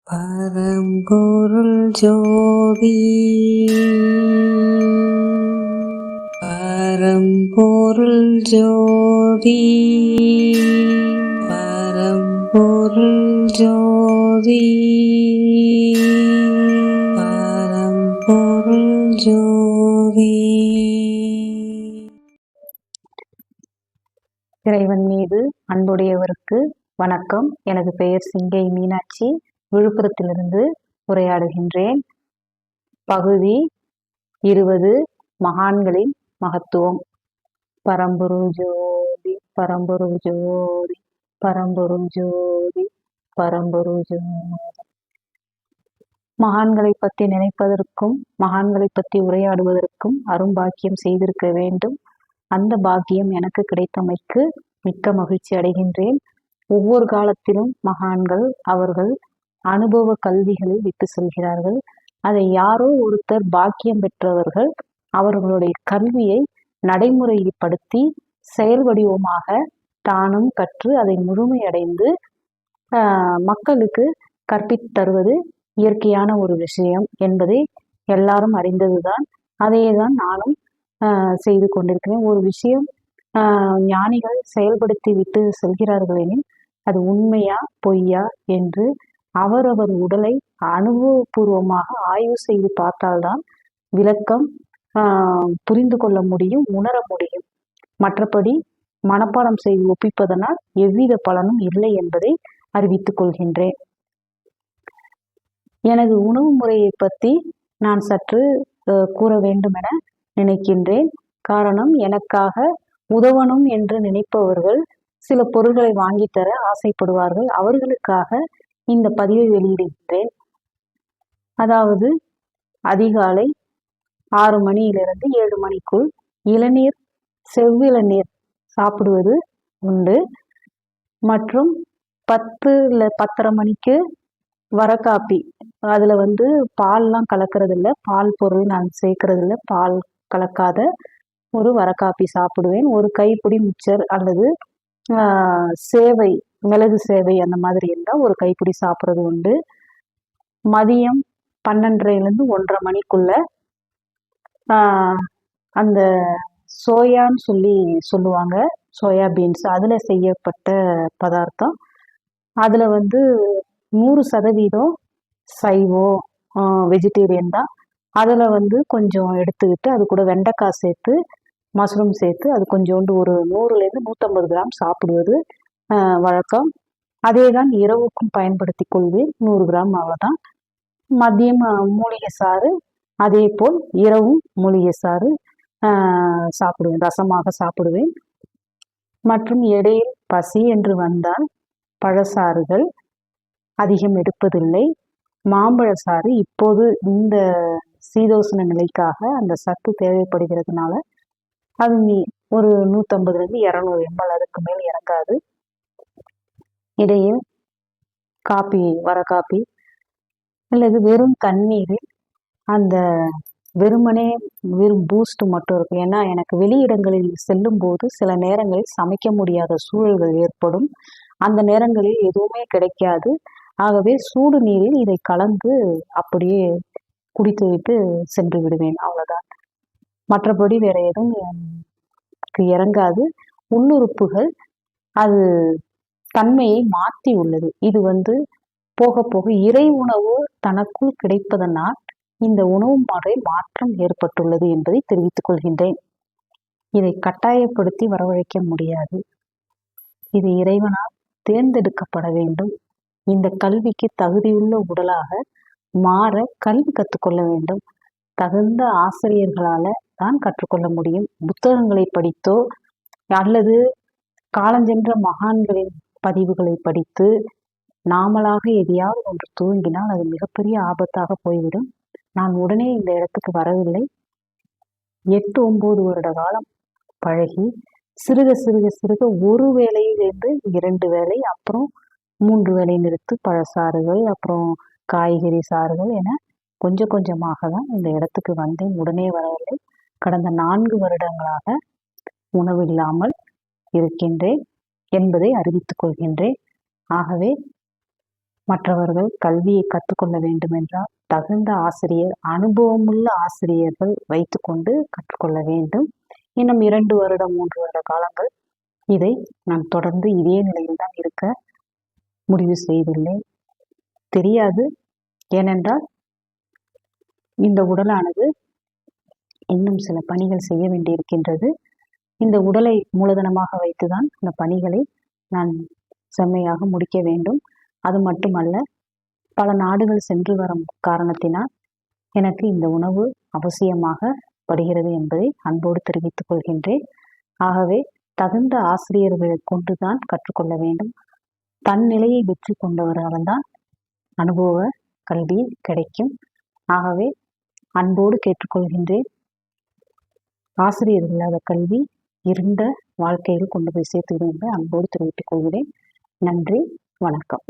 பரம்பொருள் ஜோதி பரம்பொருள் ஜோதி பரம்பொருள் ஜோதி பரம்பொருள் ஜோதி. இறைவன் மீது அன்புடையவருக்கு வணக்கம். எனது பெயர் சிங்கை மீனாட்சி, விழுப்புரத்திலிருந்து உரையாடுகின்றேன். பகுதி 20, மகான்களின் மகத்துவம். பரம்பொருள் ஜோதி பரம்பொருள் ஜோதி பரம்பொருள் ஜோதி பரம்பொருள் ஜோதி. மகான்களை பற்றி நினைப்பதற்கும் மகான்களை பற்றி உரையாடுவதற்கும் அரும்பாக்கியம் செய்திருக்க வேண்டும். அந்த பாக்கியம் எனக்கு கிடைத்தமைக்கு மிக்க மகிழ்ச்சி அடைகின்றேன். ஒவ்வொரு காலத்திலும் மகான்கள் அவர்கள் அனுபவ கல்விகளை விட்டு செல்கிறார்கள். அதை யாரோ ஒருத்தர் பாக்கியம் பெற்றவர்கள் அவர்களுடைய கல்வியை நடைமுறைப்படுத்தி செயல் வடிவமாக தானும் கற்று அதை முழுமையடைந்து மக்களுக்கு கற்பித்தருவது இயற்கையான ஒரு விஷயம் என்பதை எல்லாரும் அறிந்ததுதான். அதையே தான் நானும் செய்து கொண்டிருக்கிறேன். ஒரு விஷயம் ஞானிகள் செயல்படுத்தி விட்டு செல்கிறார்கள் எனில் அது உண்மையா பொய்யா என்று அவரவர் உடலை அனுபவபூர்வமாக ஆய்வு செய்து பார்த்தால்தான் விளக்கம் புரிந்து கொள்ள முடியும், உணர முடியும். மற்றபடி மனப்பாடம் செய்து ஒப்பிப்பதனால் எவ்வித பலனும் இல்லை என்பதை அறிவித்துக் கொள்கின்றேன். எனது உணவு முறையை பற்றி நான் சற்று கூற வேண்டும் என நினைக்கின்றேன். காரணம், எனக்காக உதவணும் என்று நினைப்பவர்கள் சில பொருட்களை வாங்கித்தர ஆசைப்படுவார்கள். அவர்களுக்காக இந்த பதிவை வெளியிடுகின்றேன். அதாவது அதிகாலை 6 மணியிலிருந்து 7 மணிக்குள் இளநீர், செவ்விளநீர் சாப்பிடுவது உண்டு. மற்றும் 10 இல்லை 10:30 மணிக்கு வரக்காப்பி, அதில் பால்லாம் கலக்கிறது இல்லை, பால் பொருள் நான் சேர்க்கறது இல்லை, பால் கலக்காத ஒரு வரக்காப்பி சாப்பிடுவேன். ஒரு கைப்பிடி மிச்சர் அல்லது சேவை, மிளகு சேவை அந்த மாதிரி இருந்தால் ஒரு கைப்பிடி சாப்பிட்றது உண்டு. மதியம் 12:30லேருந்து 1:30 மணிக்குள்ள அந்த சோயான்னு சொல்லுவாங்க, சோயா பீன்ஸ், அதில் செய்யப்பட்ட பதார்த்தம். அதில் 100% சைவம், வெஜிடேரியன் தான். அதில் கொஞ்சம் எடுத்துக்கிட்டு அது கூட வெண்டைக்காய் சேர்த்து, மஷ்ரூம் சேர்த்து, அது கொஞ்சோண்டு ஒரு 100லேருந்து 150 கிராம் சாப்பிடுவது வழக்கம். அதே தான் இரவுக்கும் பயன்படுத்தி கொள்வேன், 100 கிராம் அவ்வளோதான். மதியம் மூலிகை சாறு, அதே போல் இரவும் மூலிகை சாறு சாப்பிடுவேன், ரசமாக சாப்பிடுவேன். மற்றும் இடையில் பசி என்று வந்தால் பழச்சாறுகள் அதிகம் எடுப்பதில்லை. மாம்பழ சாறு இப்போது இந்த சீதோஷ்ண நிலைக்காக அந்த சத்து தேவைப்படுகிறதுனால அது ஒரு 150லேருந்து 200 ml, அதுக்கு மேல் இறங்காது. இடையில் காப்பி, வர காப்பி அல்லது வெறும் தண்ணீரில் அந்த வெறும் பூஸ்ட் மட்டும் இருக்கும். ஏன்னா எனக்கு வெளியிடங்களில் செல்லும் போது சில நேரங்களில் சமைக்க முடியாத சூழல்கள் ஏற்படும். அந்த நேரங்களில் எதுவுமே கிடைக்காது. ஆகவே சூடு நீரில் இதை கலந்து அப்படியே குடித்துவிட்டு சென்று விடுவேன், அவ்வளோதான். மற்றபடி வேற எதுவும் இறங்காது. உள்ளுறுப்புகள் அது தன்மையை மாற்றி உள்ளது. இது போக போக இறை உணவு தனக்குள் கிடைப்பதனால் இந்த உணவு முறை மாற்றம் ஏற்பட்டுள்ளது என்பதை தெரிவித்துக் கொள்கின்றேன். இதை கட்டாயப்படுத்தி வரவழைக்க முடியாது. இது இறைவனால் தேர்ந்தெடுக்கப்பட வேண்டும். இந்த கல்விக்கு தகுதியுள்ள உடலாக மாற கல்வி கற்றுக்கொள்ள வேண்டும். தகுந்த ஆசிரியர்களால தான் கற்றுக்கொள்ள முடியும். புத்தகங்களை படித்தோ அல்லது காலஞ்சென்ற மகான்களின் பதிவுகளை படித்து நாமளாக எதையாவது ஒன்று தூங்கினால் அது மிகப்பெரிய ஆபத்தாக போய்விடும். நான் உடனே இந்த இடத்துக்கு வரவில்லை. 8-9 வருட காலம் பழகி சிறுக சிறுக சிறுக ஒரு வேளையிலிருந்து 2 வேளை, அப்புறம் 3 வேளை நிறுத்து பழச்சாறுகள், அப்புறம் காய்கறி சாறுகள் என கொஞ்சம் கொஞ்சமாக தான் இந்த இடத்துக்கு வந்தேன். உடனே வரவில்லை. கடந்த 4 வருடங்களாக உணவில்லாமல் இருக்கின்றேன் என்பதை அறிவித்துக் கொள்கின்றேன். ஆகவே மற்றவர்கள் கல்வியை கற்றுக்கொள்ள வேண்டுமென்றால் தகுந்த ஆசிரியர், அனுபவமுள்ள ஆசிரியர்கள் வைத்துக்கொண்டு கற்றுக்கொள்ள வேண்டும். இன்னும் 2 வருடம் 3 வருட காலங்கள் இதை நான் தொடர்ந்து இதே நிலையில்தான் இருக்க முடிவு செய்துள்ளேன். தெரியாது, ஏனென்றால் இந்த உடலானது இன்னும் சில பணிகள் செய்ய வேண்டியிருக்கின்றது. இந்த உடலை மூலதனமாக வைத்துதான் இந்த பணிகளை நான் செம்மையாக முடிக்க வேண்டும். அது மட்டுமல்ல, பல நாடுகள் சென்று வரும் காரணத்தினால் எனக்கு இந்த உணவு அவசியமாக படுகிறது என்பதை அன்போடு தெரிவித்துக் கொள்கின்றேன். ஆகவே தகுந்த ஆசிரியர்களை கொண்டுதான் கற்றுக்கொள்ள வேண்டும். தன் நிலையை வெற்றி கொண்டவர்கள்தான் அனுபவ கல்வி கிடைக்கும். ஆகவே அன்போடு கேட்டுக்கொள்கின்றேன். ஆசிரியர் இல்லாத கல்வி இருண்ட வாழ்க்கையில் கொண்டு போய் சேர்த்துவிடும் என்று அன்போடு தெரிவித்துக் கொள்கிறேன். நன்றி, வணக்கம்.